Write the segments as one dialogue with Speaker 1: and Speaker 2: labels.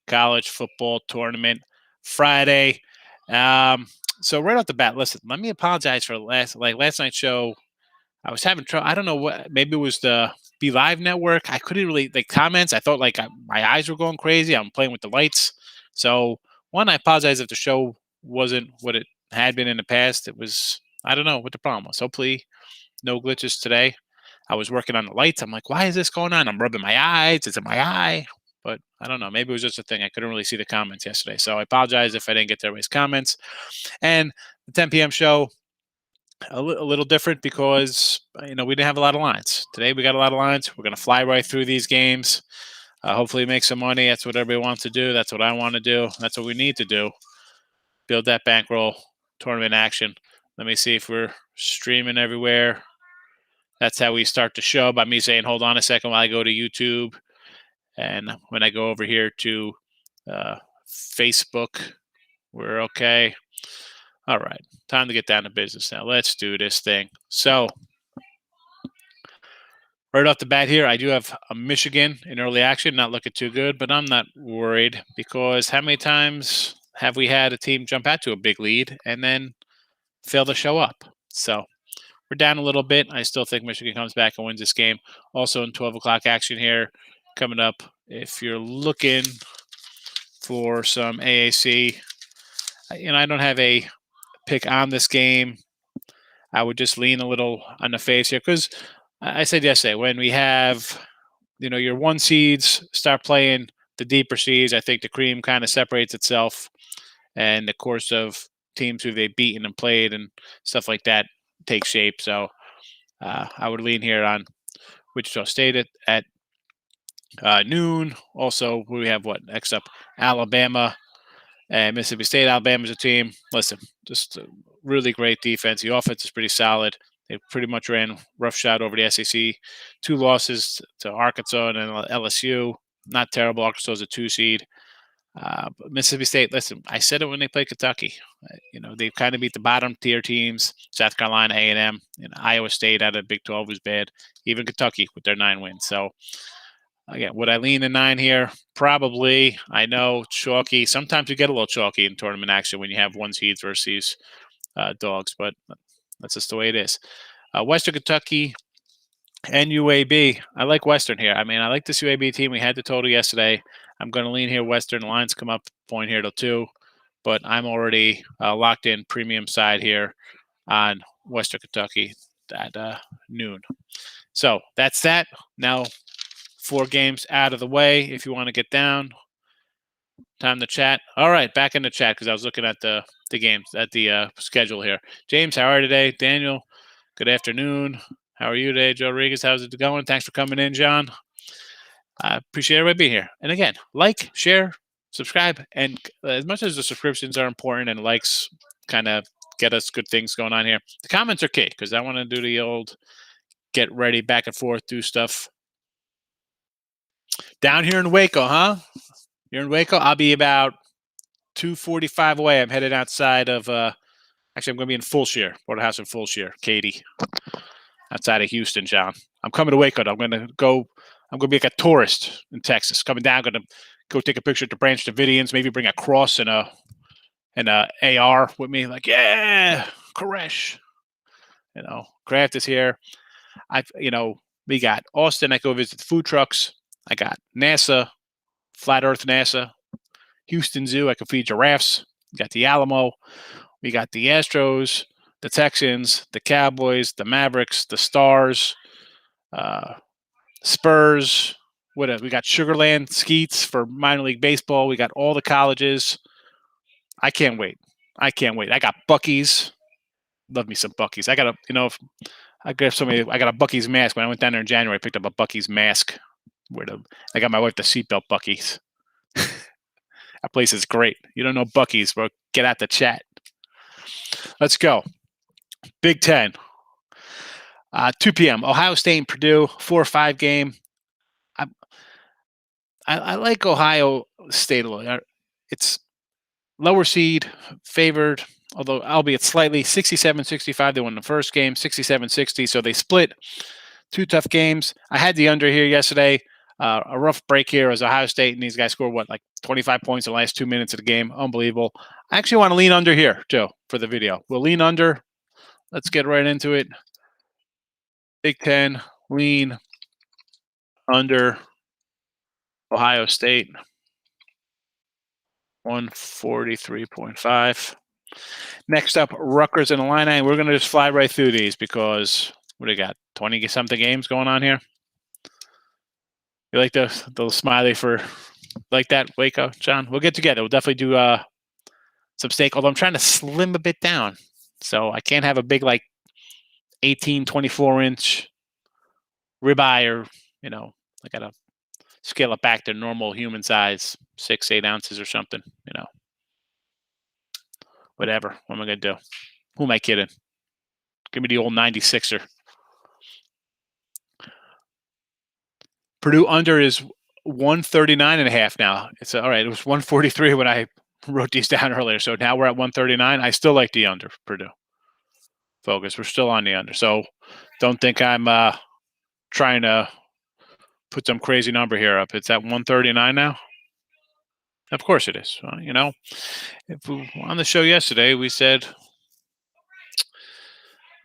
Speaker 1: college football tournament Friday. So right off the bat, listen, let me apologize for last night's show. I was having trouble. I don't know what. Maybe it was the Be Live network. I couldn't really comments. I thought my eyes were going crazy. I'm playing with the lights. So one, I apologize if the show wasn't what it had been in the past. It was, I don't know what the problem was. Hopefully no glitches today. I was working on the lights. I'm like, why is this going on? I'm rubbing my eyes. Is it my eye? But I don't know. Maybe it was just a thing. I couldn't really see the comments yesterday. So I apologize if I didn't get to everybody's comments. And the 10 p.m. show, a little different because we didn't have a lot of lines. Today we got a lot of lines. We're going to fly right through these games. Hopefully make some money. That's what everybody wants to do. That's what I want to do. That's what we need to do. Build that bankroll, tournament action. Let me see if we're streaming everywhere. That's how we start the show, by me saying, hold on a second while I go to YouTube. And when I go over here to Facebook, we're okay. All right, time to get down to business now. Let's do this thing. So right off the bat here, I do have a Michigan in early action, not looking too good, but I'm not worried because how many times have we had a team jump out to a big lead and then fail to show up? So we're down a little bit. I still think Michigan comes back and wins this game. Also in 12 o'clock action here coming up. If you're looking for some AAC, I don't have a pick on this game. I would just lean a little on the face here because I said yesterday, when we have, your 1 seeds start playing the deeper seeds, I think the cream kind of separates itself, and the course of teams who they've beaten and played and stuff like that take shape. So I would lean here on Wichita State at noon. Also, we have next up? Alabama and Mississippi State. Alabama's a team. Listen, just a really great defense. The offense is pretty solid. They pretty much ran roughshod over the SEC. 2 losses to Arkansas and LSU. Not terrible. Arkansas is a 2 seed. But Mississippi State, listen, I said it when they played Kentucky. They kind of beat the bottom tier teams. South Carolina, A&M, and Iowa State out of Big 12 was bad. Even Kentucky with their 9 wins. So, again, would I lean the 9 here? Probably. I know chalky. Sometimes you get a little chalky in tournament action when you have 1 seeds versus dogs, but that's just the way it is. Western Kentucky and UAB. I like Western here. I like this UAB team. We had the total yesterday. I'm going to lean here Western. Lines come up point here to 2, but I'm already locked in premium side here on Western Kentucky at noon. So that's that. Now 4 games out of the way. If you want to get down, time to chat. All right, back in the chat because I was looking at the games, at the schedule here. James, how are you today? Daniel, good afternoon. How are you today? Joe Rodriguez, how's it going? Thanks for coming in, John. I appreciate everybody being here. And again, like, share, subscribe. And as much as the subscriptions are important and likes kind of get us good things going on here, the comments are key because I want to do the old get ready, back and forth, do stuff. Down here in Waco, huh? You're in Waco? I'll be about 2:45 away. I'm headed outside of, actually, I'm going to be in Fulshire, Porterhouse in Fulshire, Katy, outside of Houston, John. I'm coming to Waco. I'm going to be like a tourist in Texas. Coming down, going to go take a picture at the Branch Davidians, maybe bring a cross and a AR with me. Like, yeah, Koresh. Kraft is here. We got Austin. I go visit the food trucks. I got NASA, Flat Earth NASA, Houston Zoo. I can feed giraffes. We got the Alamo. We got the Astros, the Texans, the Cowboys, the Mavericks, the Stars, Spurs. What else? We got Sugarland Skeets for minor league baseball. We got all the colleges. I can't wait. I got Buc-ee's. Love me some Buc-ee's. I got a Buc-ee's mask. When I went down there in January, I picked up a Buc-ee's mask. I got my wife the seatbelt Buc-ee's. That place is great. You don't know Buc-ee's, bro. Get out the chat. Let's go. Big Ten. 2 p.m. Ohio State and Purdue, 4-5 game. I like Ohio State a little. It's lower seed, favored, although albeit slightly, 67-65. They won the first game, 67-60. So they split. 2 tough games. I had the under here yesterday. A rough break here as Ohio State, and these guys scored, what, like 25 points in the last 2 minutes of the game. Unbelievable. I actually want to lean under here, too, for the video. We'll lean under. Let's get right into it. Big Ten, lean under Ohio State, 143.5. Next up, Rutgers and Illini. We're going to just fly right through these because, what do you got, 20-something games going on here? You like the smiley for like that, Waco, John? We'll get together. We'll definitely do some steak, although I'm trying to slim a bit down. So I can't have a big, like, 18, 24-inch ribeye or, I got to scale it back to normal human size, 6-8 ounces or something, Whatever. What am I going to do? Who am I kidding? Give me the old 96er. Purdue under is 139.5 now. It's all right. It was 143 when I wrote these down earlier. So now we're at 139. I still like the under, Purdue. Focus. We're still on the under. So don't think I'm trying to put some crazy number here up. It's at 139 now. Of course it is. If we on the show yesterday, we said,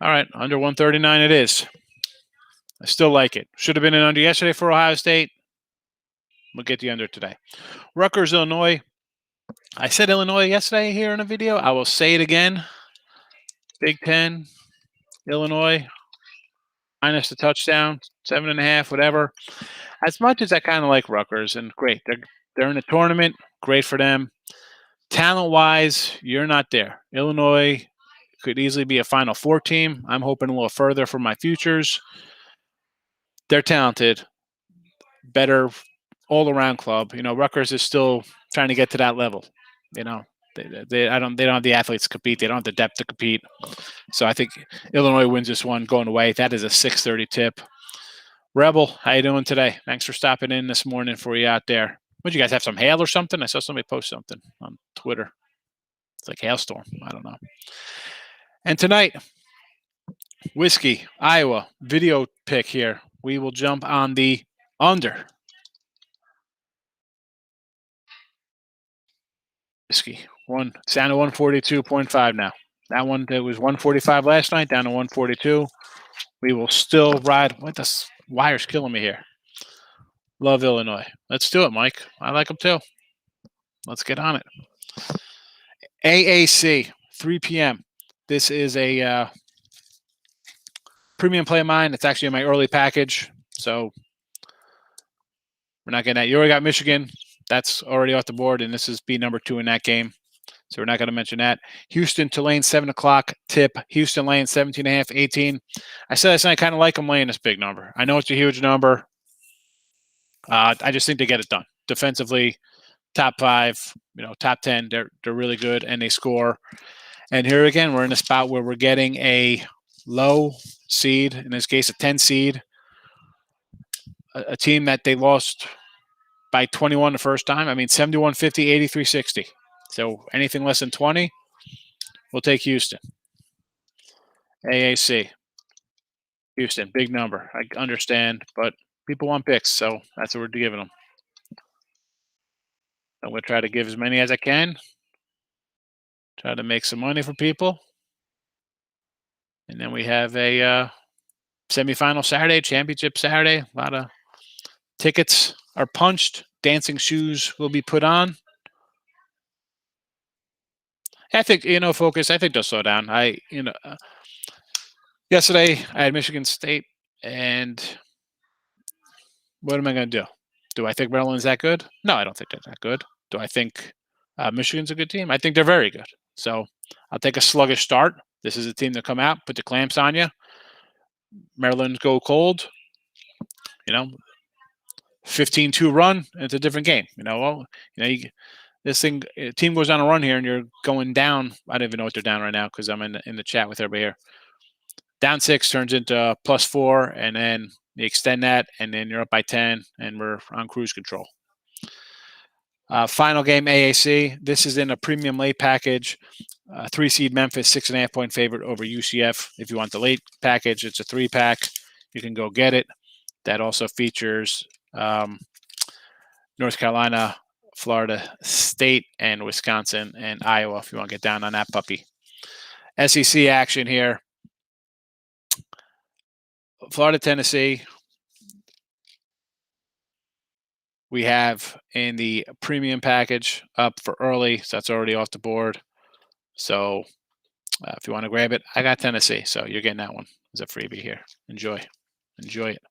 Speaker 1: all right, under 139 it is. I still like it. Should have been an under yesterday for Ohio State. We'll get the under today. Rutgers, Illinois. I said Illinois yesterday here in a video. I will say it again. Big Ten, Illinois, minus the touchdown, 7.5, whatever. As much as I kind of like Rutgers, and great, they're in a tournament, great for them. Talent-wise, you're not there. Illinois could easily be a Final Four team. I'm hoping a little further for my futures. They're talented, better all-around club. Rutgers is still trying to get to that level. They don't have the athletes to compete. They don't have the depth to compete. So I think Illinois wins this one going away. That is a 6:30 tip. Rebel, how you doing today? Thanks for stopping in this morning for you out there. Would you guys have some hail or something? I saw somebody post something on Twitter. It's like hailstorm. I don't know. And tonight, Whiskey, Iowa, video pick here. We will jump on the under. Whiskey, it's down to 142.5 now. That one, it was 145 last night, down to 142. We will still ride. What the wire's killing me here. Love Illinois. Let's do it, Mike. I like them too. Let's get on it. AAC, 3 p.m. This is a premium play of mine. It's actually in my early package, so we're not getting that. You already got Michigan. That's already off the board, and this is B number 2 in that game, so we're not going to mention that. Houston, Tulane, 7 o'clock tip. Houston laying 17.5, 18. I said I kind of like them laying this big number. I know it's a huge number. I just think they get it done. Defensively, top 5, top 10. They're really good, and they score. And here again, we're in a spot where we're getting a low seed, in this case, a 10 seed, a team that they lost by 21 the first time. 71-50, 83-60. So anything less than 20, we'll take Houston. AAC. Houston, big number. I understand, but people want picks, so that's what we're giving them. I'm going to try to give as many as I can. Try to make some money for people. And then we have a semifinal Saturday, championship Saturday. A lot of tickets are punched. Dancing shoes will be put on. I think, Focus, I think they'll slow down. Yesterday I had Michigan State, and what am I going to do? Do I think Maryland's that good? No, I don't think they're that good. Do I think Michigan's a good team? I think they're very good. So I'll take a sluggish start. This is a team that come out, put the clamps on you. Maryland go cold. 15-2 run. It's a different game. This team goes on a run here, and you're going down. I don't even know what they're down right now because I'm in the chat with everybody here. Down 6 turns into +4, and then you extend that, and then you're up by 10, and we're on cruise control. Final game, AAC. This is in a premium late package. 3 seed Memphis, 6.5 point favorite over UCF. If you want the late package, it's a 3-pack. You can go get it. That also features North Carolina, Florida State, and Wisconsin and Iowa if you want to get down on that puppy. SEC action here. Florida, Tennessee. We have in the premium package up for early, so that's already off the board. So if you want to grab it, I got Tennessee, so you're getting that one as a freebie here. Enjoy it.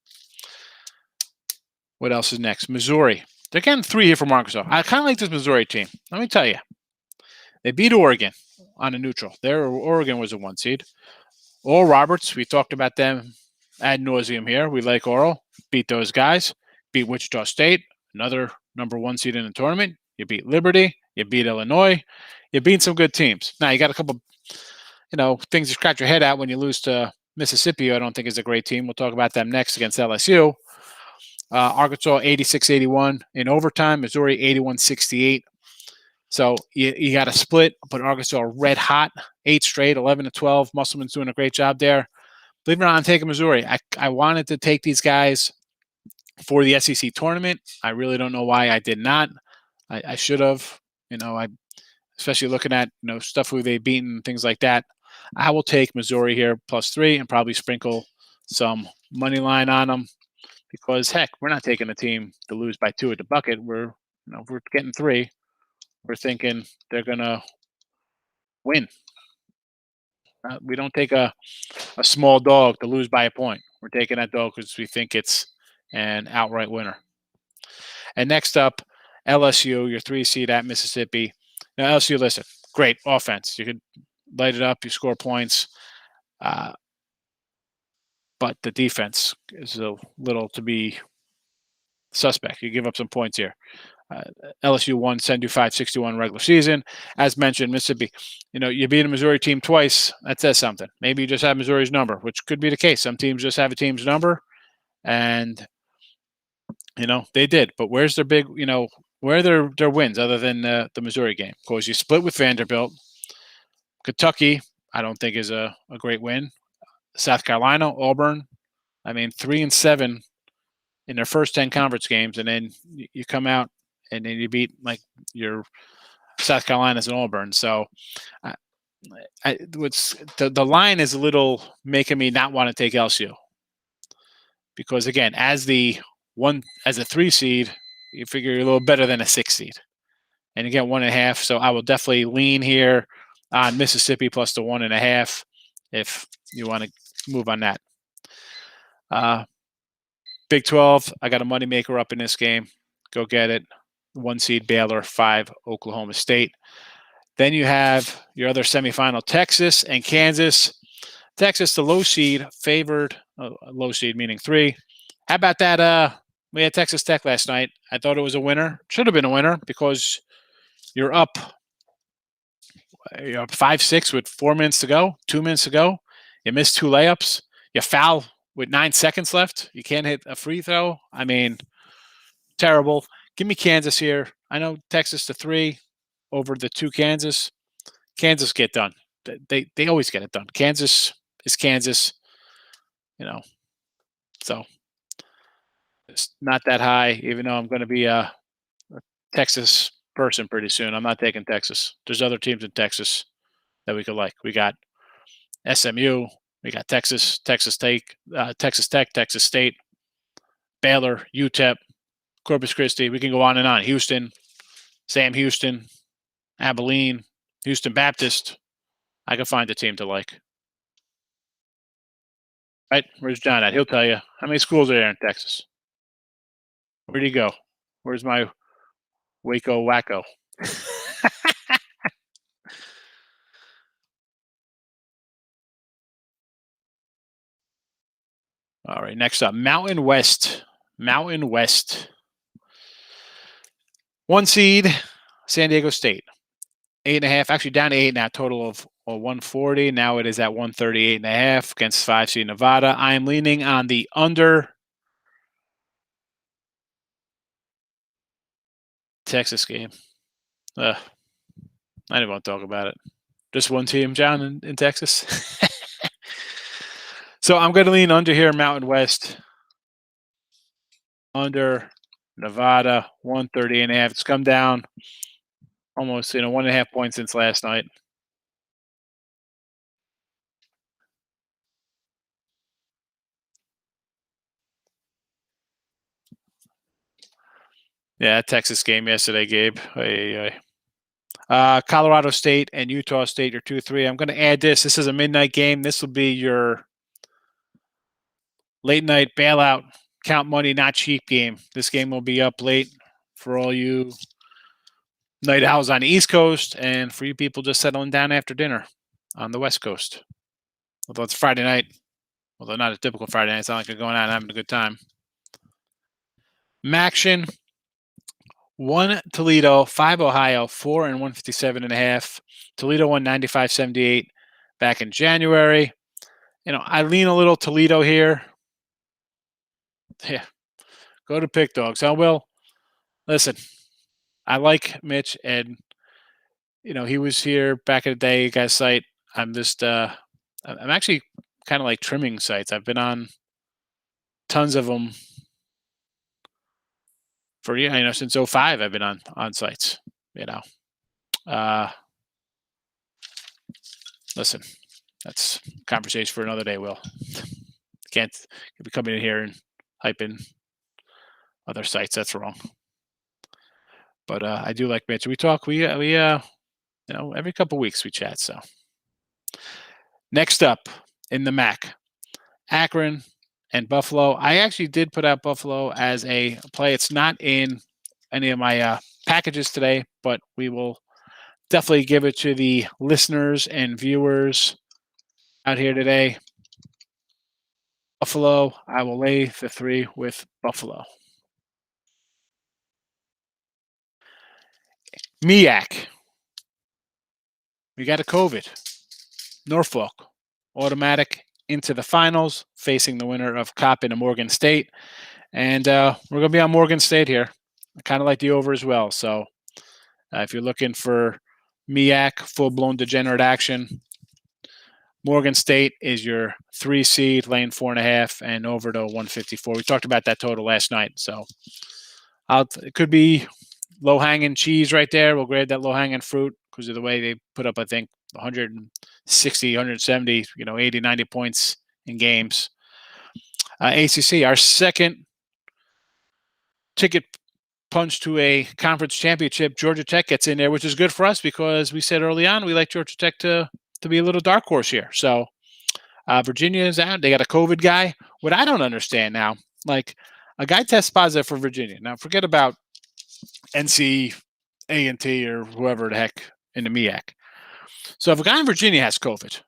Speaker 1: What else is next? Missouri. They're getting 3 here from Arkansas. I kind of like this Missouri team. Let me tell you, they beat Oregon on a neutral. Oregon was a 1 seed. Oral Roberts, we talked about them ad nauseum here. We like Oral. Beat those guys. Beat Wichita State, another number 1 seed in the tournament. You beat Liberty. You beat Illinois. You beat some good teams. Now, you got a couple, things to scratch your head at when you lose to Mississippi. I don't think is a great team. We'll talk about them next against LSU. Arkansas 86-81 in overtime. Missouri 81-68. So you got to split, but Arkansas red hot, 8 straight, 11-12. Musselman's doing a great job there. Believe it or not, I'm taking Missouri. I wanted to take these guys for the SEC tournament. I really don't know why I did not. I should have. Especially looking at stuff who they've beaten, things like that. I will take Missouri here +3 and probably sprinkle some money line on them because heck, we're not taking a team to lose by 2 at the bucket. We're getting 3. We're thinking they're gonna win. We don't take a small dog to lose by a point. We're taking that dog because we think it's an outright winner. And next up, LSU, your 3 seed at Mississippi. Now, LSU, listen, great offense. You could light it up, you score points. But the defense is a little to be suspect. You give up some points here. LSU won 75-61 regular season. As mentioned, Mississippi, you beat a Missouri team twice. That says something. Maybe you just have Missouri's number, which could be the case. Some teams just have a team's number, and they did. But where's their big, where are their wins other than the Missouri game? Of course, you split with Vanderbilt. Kentucky, I don't think is a great win. South Carolina, Auburn, 3-7 in their first 10 conference games, and then you come out and then you beat like your South Carolinas and Auburn. So the line is a little making me not want to take LSU because again, as a 3 seed, you figure you're a little better than a 6 seed, and you get 1.5. So I will definitely lean here on Mississippi plus the 1.5 if you want to move on that. Big 12, I got a moneymaker up in this game. Go get it. 1 seed Baylor, 5 Oklahoma State. Then you have your other semifinal, Texas and Kansas. Texas, the low seed, favored. Low seed meaning 3. How about that? We had Texas Tech last night. I thought it was a winner. Should have been a winner because you're up 5-6 with 4 minutes to go, 2 minutes to go. You missed 2 layups. You foul with 9 seconds left. You can't hit a free throw. Terrible. Give me Kansas here. I know Texas to 3 over the 2 Kansas. Kansas get done. They always get it done. Kansas is Kansas, So it's not that high, even though I'm going to be a Texas person pretty soon. I'm not taking Texas. There's other teams in Texas that we could like. We got SMU. We got Texas Tech, Texas State, Baylor, UTEP, Corpus Christi. We can go on and on. Houston, Sam Houston, Abilene, Houston Baptist. I can find a team to like. Right? Where's John at? He'll tell you. How many schools are there in Texas? Where'd he go? Where's my Waco wacko? All right, next up, Mountain West. 1 seed, San Diego State. 8.5, actually down to 8 now, total of 140. Now it is at 138.5 against 5 seed Nevada. I am leaning on the under. Texas game. I didn't want to talk about it. Just one team, John, in Texas. So I'm going to lean under here, Mountain West. Under Nevada, 130.5. It's come down almost 1.5 points since last night. Yeah, Texas game yesterday, Gabe. Colorado State and Utah State are 2-3. I'm going to add this. This is a midnight game. This will be your late night bailout, count money, not cheap game. This game will be up late for all you night owls on the East Coast and for you people just settling down after dinner on the West Coast. Although it's Friday night, although not a typical Friday night, it's not like you're going out and having a good time. Maction, 1 Toledo, 5 Ohio, 4 and 157.5. Toledo won 95-78 back in January. I lean a little Toledo here. Yeah, go to pick dogs. I will. Listen, I like Mitch, and he was here back in the day. Guys, site. I'm just I'm actually kind of like trimming sites. I've been on tons of them for since 05. I've been on sites. Listen, that's a conversation for another day. Will can't be coming in here and hyping other sites. That's wrong. But I do like Mitch. We talk. We every couple weeks we chat. So next up in the MAC, Akron and Buffalo. I actually did put out Buffalo as a play. It's not in any of my packages today, but we will definitely give it to the listeners and viewers out here today. Buffalo, I will lay the 3 with Buffalo. MEAC. We got a COVID. Norfolk, automatic into the finals, facing the winner of Coppin and Morgan State. And we're going to be on Morgan State here. I kind of like the over as well. So if you're looking for MEAC, full-blown degenerate action, Morgan State is your 3 seed, lane 4.5, and over to 154. We talked about that total last night. So it could be low-hanging cheese right there. We'll grab that low-hanging fruit because of the way they put up, I think, 160, 170, 80, 90 points in games. ACC, our second ticket punch to a conference championship. Georgia Tech gets in there, which is good for us because we said early on we like Georgia Tech to be a little dark horse here. So Virginia is out. They got a COVID guy. What I don't understand now, like a guy tests positive for Virginia. Now forget about NC, A&T, or whoever the heck in the MEAC. So if a guy in Virginia has COVID,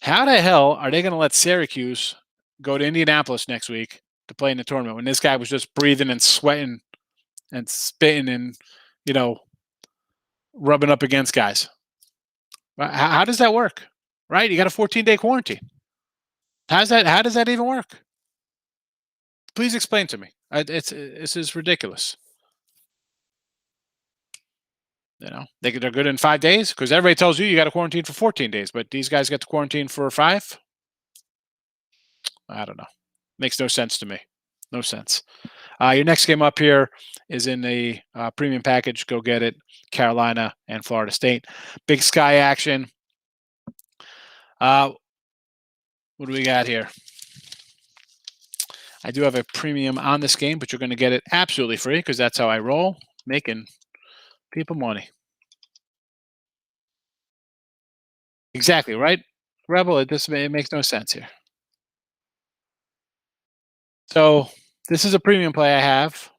Speaker 1: how the hell are they going to let Syracuse go to Indianapolis next week to play in the tournament when this guy was just breathing and sweating and spitting and, rubbing up against guys? How does that work? Right? You got a 14-day quarantine. How does that even work? Please explain to me. This is ridiculous. They're good in 5 days because everybody tells you got to quarantine for 14 days, but these guys get to quarantine for 5. I don't know. Makes no sense to me. No sense. Your next game up here is in the premium package. Go get it. Carolina and Florida State. Big Sky action. What do we got here? I do have a premium on this game, but you're going to get it absolutely free because that's how I roll, making people money. Exactly, right? Rebel, it makes no sense here. So this is a premium play I have,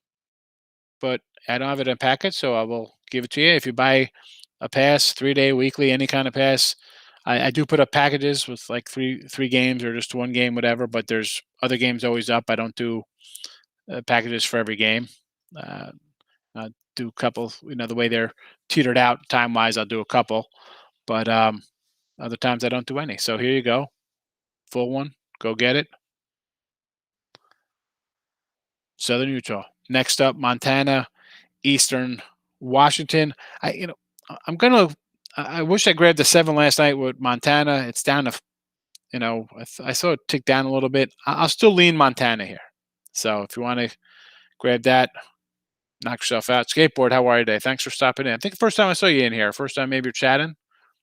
Speaker 1: but I don't have it in package, so I will give it to you. If you buy a pass, 3-day, weekly, any kind of pass, I do put up packages with like three games or just 1 game, whatever, but there's other games always up. I don't do packages for every game. I do a couple, the way they're teetered out time-wise, I'll do a couple, but other times I don't do any. So here you go. Full one. Go get it. Southern Utah. Next up, Montana, Eastern Washington. I wish I grabbed the 7 last night with Montana. It's down to, I saw it tick down a little bit. I'll still lean Montana here. So if you want to grab that, knock yourself out. Skateboard, how are you today? Thanks for stopping in. I think the first time I saw you in here, first time maybe you're chatting.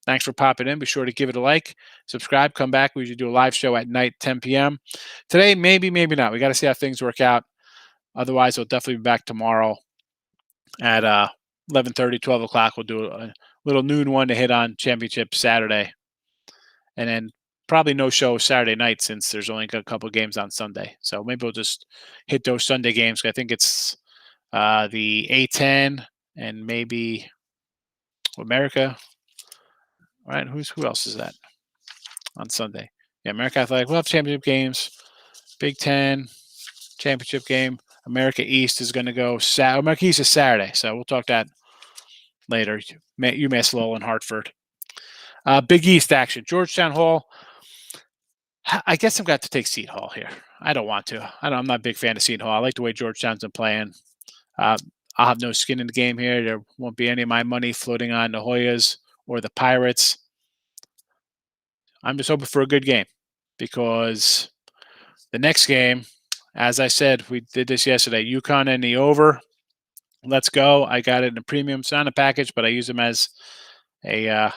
Speaker 1: Thanks for popping in. Be sure to give it a like, subscribe, come back. We usually do a live show at night, 10 p.m. Today, maybe, maybe not. We got to see how things work out. Otherwise, we'll definitely be back tomorrow at 11:30, 12 o'clock. We'll do a little noon one to hit on championship Saturday. And then probably no show Saturday night since there's only a couple games on Sunday. So maybe we'll just hit those Sunday games. I think it's the A10 and maybe America. All right, who else is that on Sunday? Yeah, America Athletic. We'll have championship games. Big Ten championship game. America East is going to go. America East is Saturday, so we'll talk that later. UMass Lowell and Hartford. Big East action. Georgetown Hall. I guess I've got to take Seton Hall here. I don't want to. I'm not a big fan of Seton Hall. I like the way Georgetown's been playing. I'll have no skin in the game here. There won't be any of my money floating on the Hoyas or the Pirates. I'm just hoping for a good game because the next game, as I said, we did this yesterday, UConn and the over. Let's go. I got it in a premium sign package, but I use them as a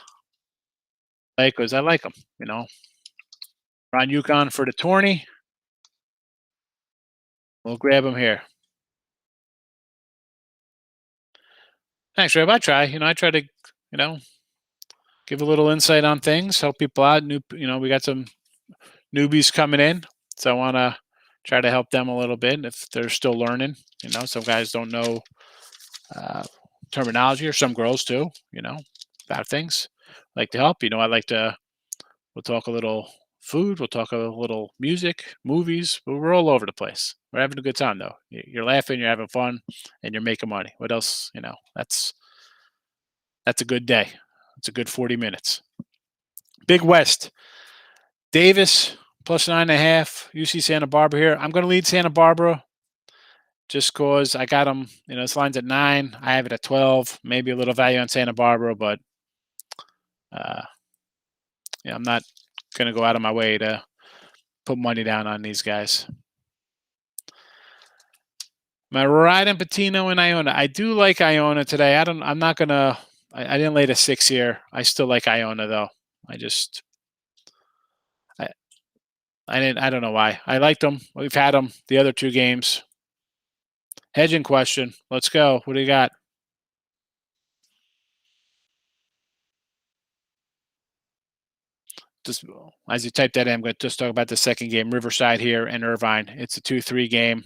Speaker 1: because I like them, you know. We're on UConn for the tourney. We'll grab them here. Thanks, Rob. I try. I try to, give a little insight on things, help people out. We got some newbies coming in, so I want to try to help them a little bit if they're still learning. Some guys don't know terminology, or some girls too. About things. Like to help. I like to. We'll talk a little food. We'll talk a little music, movies. But we're all over the place. We're having a good time though. You're laughing, you're having fun, and you're making money. What else? That's a good day. It's a good 40 minutes. Big West. Davis plus 9.5. UC Santa Barbara here. I'm going to lead Santa Barbara just because I got them. This line's at 9. I have it at 12. Maybe a little value on Santa Barbara, but I'm not going to go out of my way to put money down on these guys. My riding Patino and Iona. I do like Iona today. I'm not going to. I didn't lay the 6 here. I still like Iona though. I don't know why. I liked them. We've had them the other 2 games. Hedging question. Let's go. What do you got? Just as you type that in, I'm going to just talk about the second game. Riverside here and Irvine. It's a 2-3 game.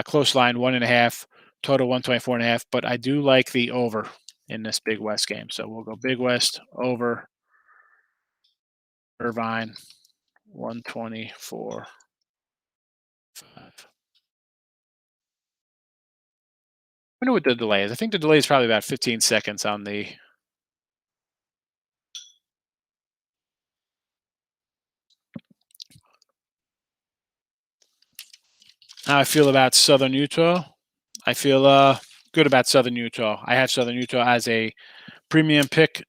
Speaker 1: Close line, 1.5. Total 124.5. But I do like the over in this Big West game. So we'll go Big West over Irvine 124.5. I wonder what the delay is. I think the delay is probably about 15 seconds on the. How I feel about Southern Utah. I feel good about Southern Utah. I have Southern Utah as a premium pick,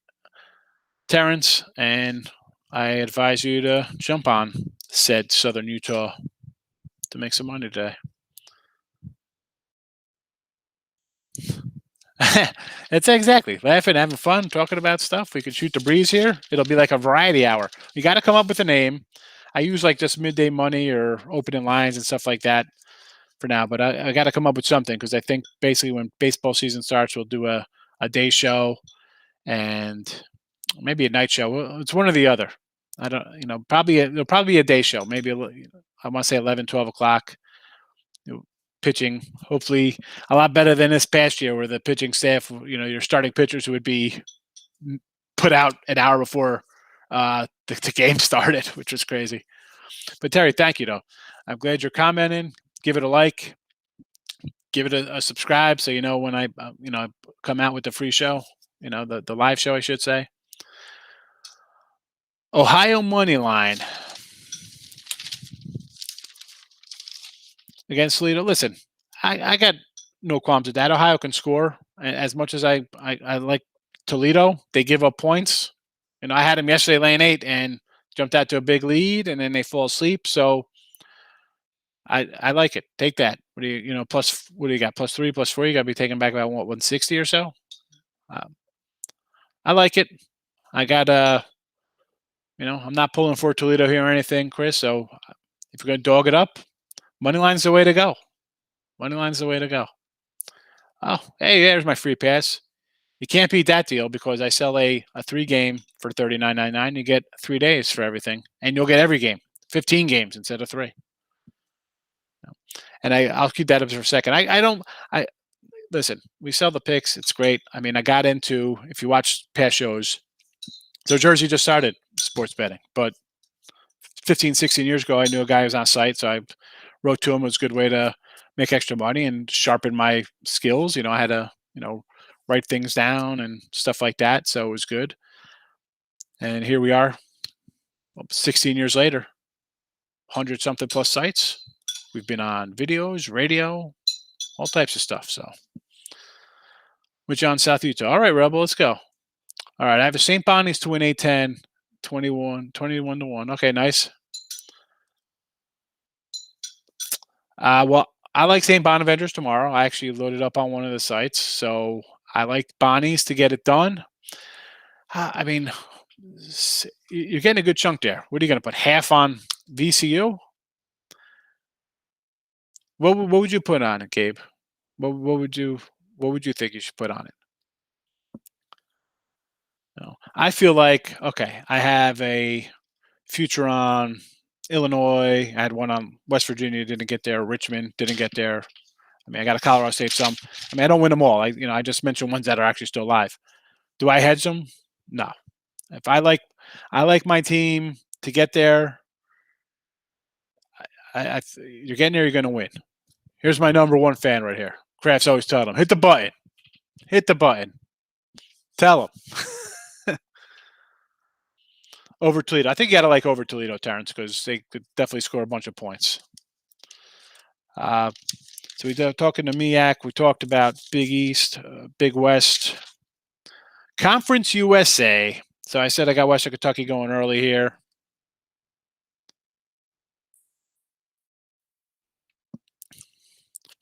Speaker 1: Terrence, and I advise you to jump on said Southern Utah to make some money today. It's exactly laughing, having fun, talking about stuff. We can shoot the breeze here. It'll be like a variety hour. You got to come up with a name. I use like just midday money or opening lines and stuff like that for now, but I got to come up with something because I think basically when baseball season starts, we'll do a day show and maybe a night show. It's one or the other. I don't, it'll probably be a day show. Maybe I want to say 11, 12 o'clock. Pitching, hopefully a lot better than this past year where the pitching staff, your starting pitchers would be put out an hour before the game started, which was crazy. But Terry, thank you though. I'm glad you're commenting. Give it a like, give it a subscribe. So, when I come out with the free show, the live show, I should say. Ohio money line against Toledo. Listen, I got no qualms with that. Ohio can score as much as I like Toledo. They give up points. I had them yesterday laying 8 and jumped out to a big lead, and then they fall asleep. So I like it. Take that. What do you plus? What do you got? +3, +4. You got to be taking back about what 160 or so. Um, I like it. I got I'm not pulling for Toledo here or anything, Chris. So if you're gonna dog it up, money line's the way to go. Money line's the way to go. Oh, hey, there's my free pass. You can't beat that deal because I sell a 3-game for $39.99. You get 3 days for everything, and you'll get every game, 15 games instead of 3. And I'll keep that up for a second. I don't. I listen. We sell the picks. It's great. I mean, I got into, if you watch past shows, so Jersey just started sports betting, but 15, 16 years ago, I knew a guy who was on site, so I wrote to him. It was a good way to make extra money and sharpen my skills. I had to, write things down and stuff like that. So it was good. And here we are, 16 years later, 100 something plus sites. We've been on videos, radio, all types of stuff. So with John, South Utah. All right, Rebel, let's go. All right, I have a St. Bonnie's to win A10, 21 to 1. Okay, nice. Well, I like St. Bonaventures tomorrow. I actually loaded up on one of the sites, so I like Bonnie's to get it done. I mean, you're getting a good chunk there. What are you going to put half on VCU? What would you put on it, Gabe? What would you think you should put on it? No, I feel like I have a future on Illinois. I had one on West Virginia, didn't get there. Richmond didn't get there. I mean, I got a Colorado State some. I mean, I don't win them all. I just mentioned ones that are actually still alive. Do I hedge them? No. If I like my team to get there, you're getting there, you're going to win. Here's my number one fan right here. Kraft's always telling him, hit the button. Hit the button. Tell him. Over Toledo. I think you got to like over Toledo, Terrence, because they could definitely score a bunch of points. So we talking to MEAC. We talked about Big East, Big West, Conference USA. So I said I got Western Kentucky going early here.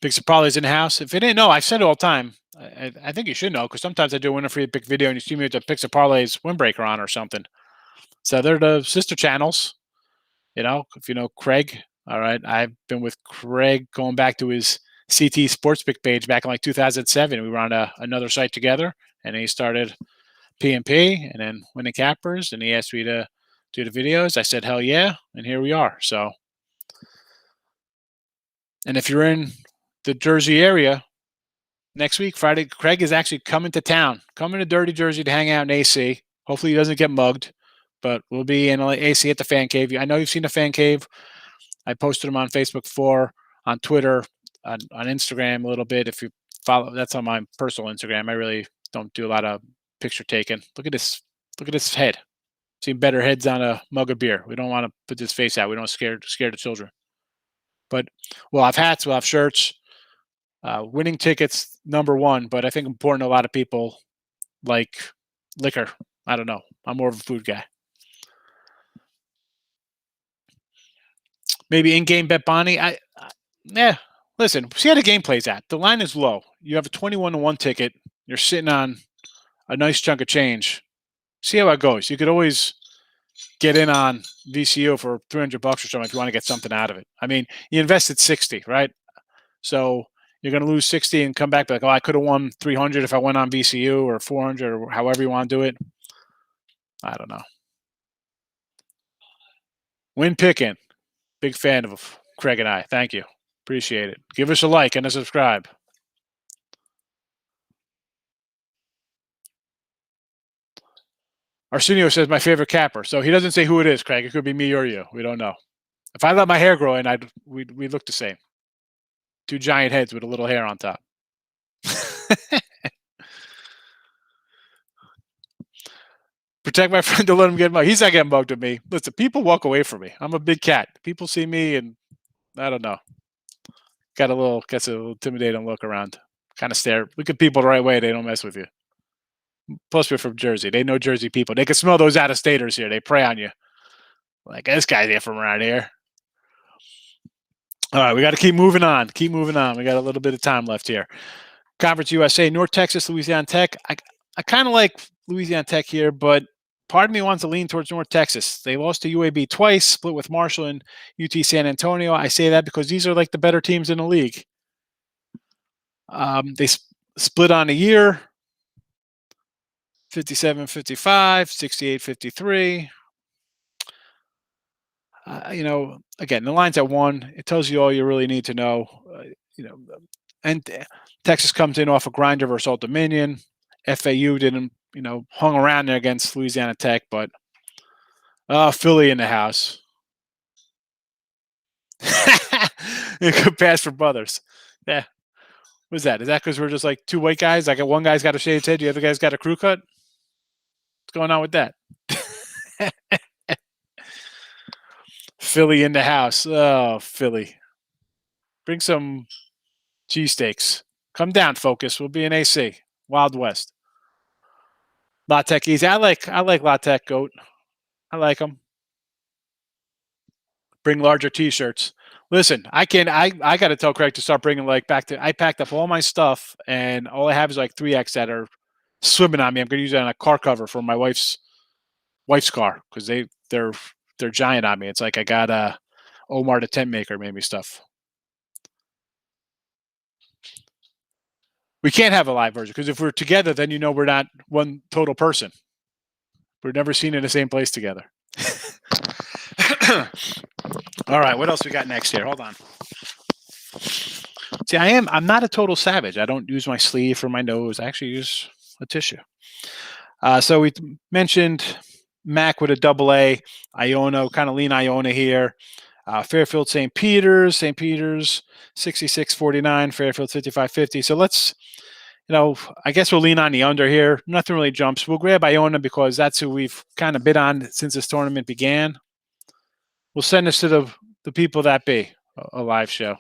Speaker 1: Big Saprali's in the house. If you didn't know, I said it all the time. I think you should know because sometimes I do a winner free pick video and you see me with the Picks of Parlays windbreaker on or something. So they're the sister channels. If you know Craig, all right. I've been with Craig going back to his CT Sports Pick page back in like 2007. We were on another site together, and he started PMP and then Winning Cappers, and he asked me to do the videos. I said, hell yeah, and here we are. So, and if you're in the Jersey area, next week, Friday, Craig is actually coming to town, coming to Dirty Jersey to hang out in AC. Hopefully he doesn't get mugged, but we'll be in AC at the Fan Cave. I know you've seen the Fan Cave. I posted them on Facebook before, on Twitter, on Instagram a little bit. If you follow, that's on my personal Instagram. I really don't do a lot of picture taking. Look at this. Look at this head. Seen better heads on a mug of beer. We don't want to put this face out. We don't scare the children. But we'll have hats. We'll have shirts. Winning tickets, number one. But I think important to a lot of people like liquor. I don't know. I'm more of a food guy. Maybe in-game bet Bonnie. Listen, see how the game plays out. The line is low. You have a 21 to 1 ticket. You're sitting on a nice chunk of change. See how it goes. You could always get in on VCU for $300 or something if you want to get something out of it. I mean, you invested 60, right? So you're going to lose 60 and come back like, oh, I could have won 300 if I went on VCU or 400 or however you want to do it. I don't know. Win picking. Big fan of Craig and I. Thank you. Appreciate it. Give us a like and a subscribe. Arsenio says my favorite capper. So he doesn't say who it is, Craig. It could be me or you. We don't know. If I let my hair grow in, we look the same. Two giant heads with a little hair on top. Protect my friend to let him get mugged. He's not getting mugged at me. Listen, people walk away from me. I'm a big cat. People see me and I don't know. Gets a little intimidating look around. Kind of stare. Look at people the right way. They don't mess with you. Plus, we're from Jersey. They know Jersey people. They can smell those out-of-staters here. They prey on you. Like, this guy's here from around here. All right, we got to keep moving on. Keep moving on. We got a little bit of time left here. Conference USA, North Texas, Louisiana Tech. I kind of like Louisiana Tech here, but part of me wants to lean towards North Texas. They lost to UAB twice, split with Marshall and UT San Antonio. I say that because these are like the better teams in the league. They split on a year, 57-55, 68-53. Again, the line's at 1. It tells you all you really need to know. And Texas comes in off a grinder versus Old Dominion. FAU didn't, hung around there against Louisiana Tech, but Philly in the house. Good pass for Brothers. Yeah. What's that? Is that because we're just like two white guys? Like one guy's got a shaved head, the other guy's got a crew cut? What's going on with that? Philly in the house. Oh, Philly. Bring some cheesesteaks. Come down, Focus. We'll be in AC. Wild West. La Tech easy. I like La Tech, Goat. I like them. Bring larger T-shirts. Listen, I got to tell Craig to start bringing I packed up all my stuff and all I have is like 3X that are swimming on me. I'm going to use it on a car cover for my wife's car because they're giant on me. It's like I got Omar the tent maker made me stuff. We can't have a live version because if we're together, then we're not one total person. We're never seen in the same place together. All right, what else we got next here? Hold on. See, I'm not a total savage. I don't use my sleeve for my nose. I actually use a tissue. So we mentioned Mac with a double A, Iona, kind of lean Iona here. Fairfield, St. Peter's, 66-49, Fairfield 55-50. So let's, I guess we'll lean on the under here. Nothing really jumps. We'll grab Iona because that's who we've kind of bid on since this tournament began. We'll send this to the people that be a live show.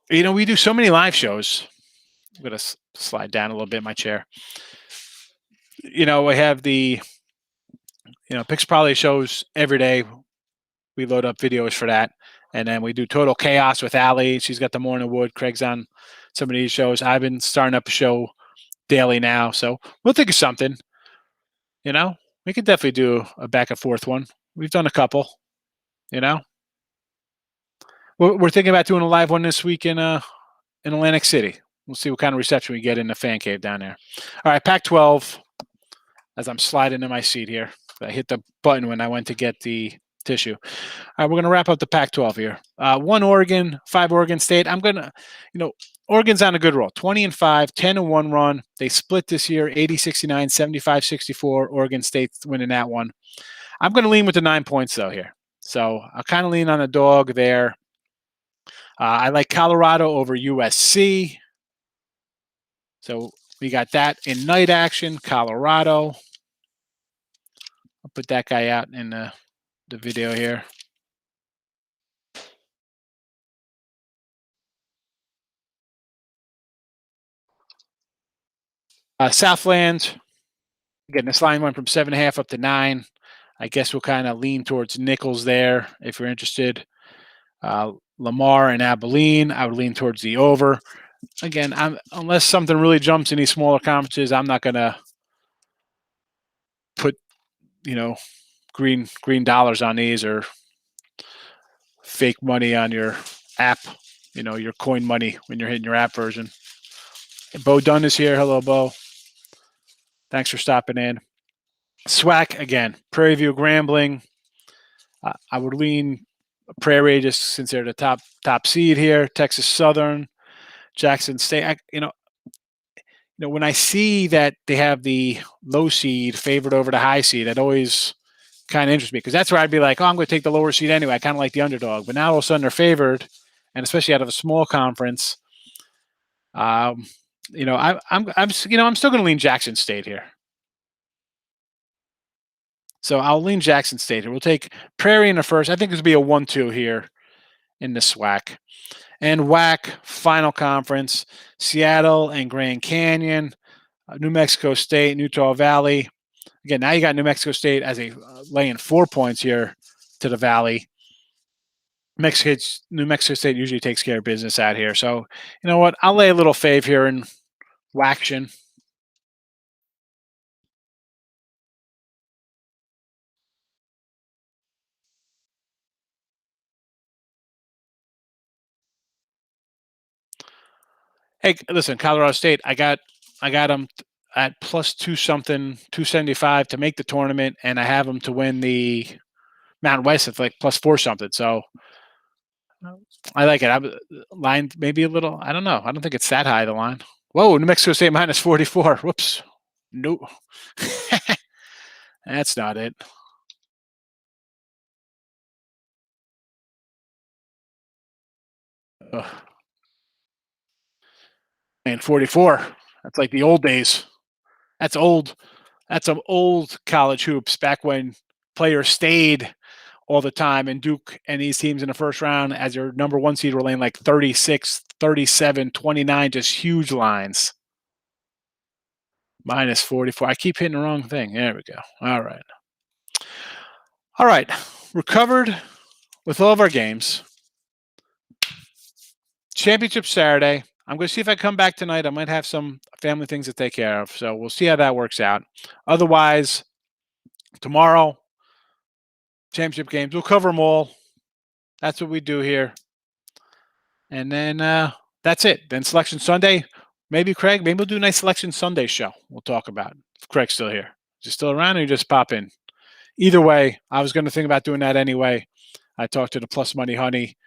Speaker 1: We do so many live shows. I'm going to slide down a little bit in my chair. We have the, Picks Probably shows every day. We load up videos for that. And then we do Total Chaos with Allie. She's got the Morning Wood. Craig's on some of these shows. I've been starting up a show daily now. So we'll think of something. We could definitely do a back and forth one. We've done a couple, We're thinking about doing a live one this week in Atlantic City. We'll see what kind of reception we get in the fan cave down there. All right, Pac-12. As I'm sliding in my seat here, I hit the button when I went to get the tissue. All right, we're going to wrap up the Pac-12 here. 1 Oregon, 5 Oregon State. I'm going to, Oregon's on a good roll. 20-5, 10-1 run. They split this year, 80-69, 75-64. Oregon State's winning that one. I'm going to lean with the 9 points, though, here. So I'll kind of lean on the dog there. I like Colorado over USC. So we got that in night action, Colorado. I'll put that guy out in the video here. Southland. Again, this line went from 7.5 up to 9. I guess we'll kind of lean towards Nichols there if you're interested. Lamar and Abilene, I would lean towards the over. Again, unless something really jumps in these smaller conferences, I'm not going to put, green dollars on these or fake money on your app, your coin money when you're hitting your app version. And Bo Dunn is here. Hello, Bo. Thanks for stopping in. SWAC, again, Prairie View, Grambling. I would lean Prairie just since they're the top seed here. Texas Southern, Jackson State. When I see that they have the low seed favored over the high seed, that always kind of interests me because that's where I'd be like, I'm going to take the lower seed anyway. I kind of like the underdog, but now all of a sudden they're favored, and especially out of a small conference. I'm still going to lean Jackson State here. So I'll lean Jackson State here. We'll take Prairie in the first. I think this will be a 1-2 here in the SWAC. And WAC, final conference, Seattle and Grand Canyon, New Mexico State, Utah Valley. Again, now you got New Mexico State as a laying 4 points here to the Valley. New Mexico State usually takes care of business out here. So you know what? I'll lay a little fave here in Waction. Hey, listen, Colorado State. I got them at plus two something, 275 to make the tournament, and I have them to win the Mountain West at like plus four something. So I like it. I'm line maybe a little. I don't know. I don't think it's that high the line. Whoa, New Mexico State minus 44. Whoops. Nope. That's not it. Ugh. And 44. That's like the old days. That's old. That's some old college hoops back when players stayed all the time, and Duke and these teams in the first round as your number one seed were laying like 36, 37, 29, just huge lines. Minus 44. I keep hitting the wrong thing. There we go. All right. All right. We're covered with all of our games. Championship Saturday. I'm going to see if I come back tonight. I might have some family things to take care of. So we'll see how that works out. Otherwise, tomorrow, championship games. We'll cover them all. That's what we do here. And then that's it. Then Selection Sunday. Maybe Craig, maybe we'll do a nice Selection Sunday show. We'll talk about it. If Craig's still here. Is he still around or you just pop in? Either way, I was going to think about doing that anyway. I talked to the Plus Money Honey,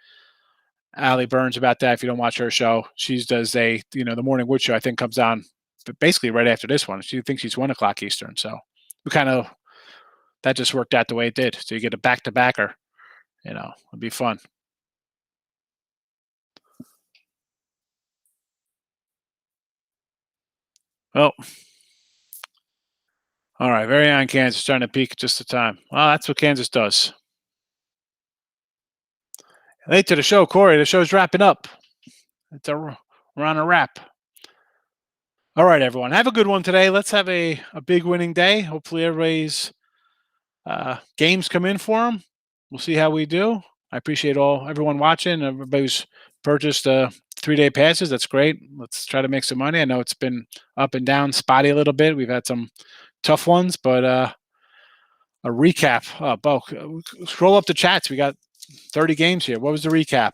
Speaker 1: Allie Burns, about that. If you don't watch her show, she does the Morning Wood show, I think comes on basically right after this one. She thinks she's 1 o'clock Eastern. So we that just worked out the way it did. So you get a back-to-backer, it'd be fun. Oh, all right. Very on Kansas trying to peak just the time. Well, that's what Kansas does. Late to the show, Corey. The show's wrapping up. We're on a wrap. All right, everyone. Have a good one today. Let's have a big winning day. Hopefully everybody's games come in for them. We'll see how we do. I appreciate everyone watching. Everybody's purchased 3-day passes. That's great. Let's try to make some money. I know it's been up and down, spotty a little bit. We've had some tough ones, but a recap. Bo, scroll up the chats. We got 30 games here. What was the recap?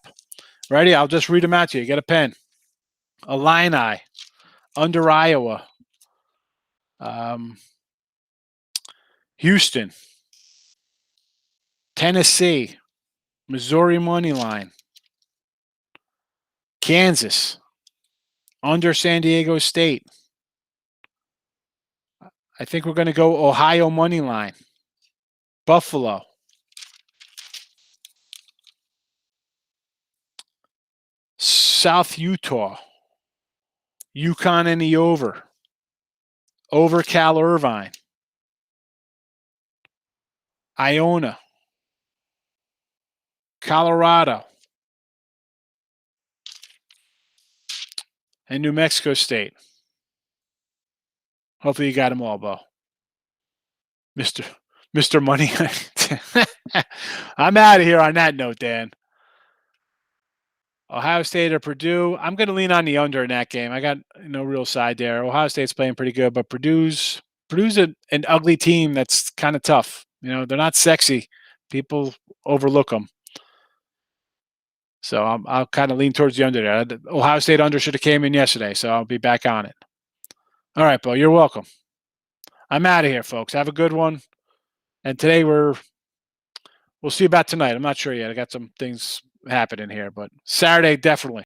Speaker 1: Ready? I'll just read them out to you. Get a pen. Illini, under Iowa. Houston. Tennessee. Missouri money line. Kansas. Under San Diego State. I think we're going to go Ohio money line. Buffalo. South Utah. UConn and the over. Over Cal Irvine. Iona. Colorado. And New Mexico State. Hopefully you got them all, Bo. Mr. Money. I'm out of here on that note, Dan. Ohio State or Purdue. I'm going to lean on the under in that game. I got no real side there. Ohio State's playing pretty good, but Purdue's an ugly team that's kind of tough. They're not sexy. People overlook them. So I'll kind of lean towards the under there. Ohio State under should have came in yesterday, so I'll be back on it. All right, Bo, you're welcome. I'm out of here, folks. Have a good one. And today we'll see about tonight. I'm not sure yet. I got some things happening here, but Saturday, definitely.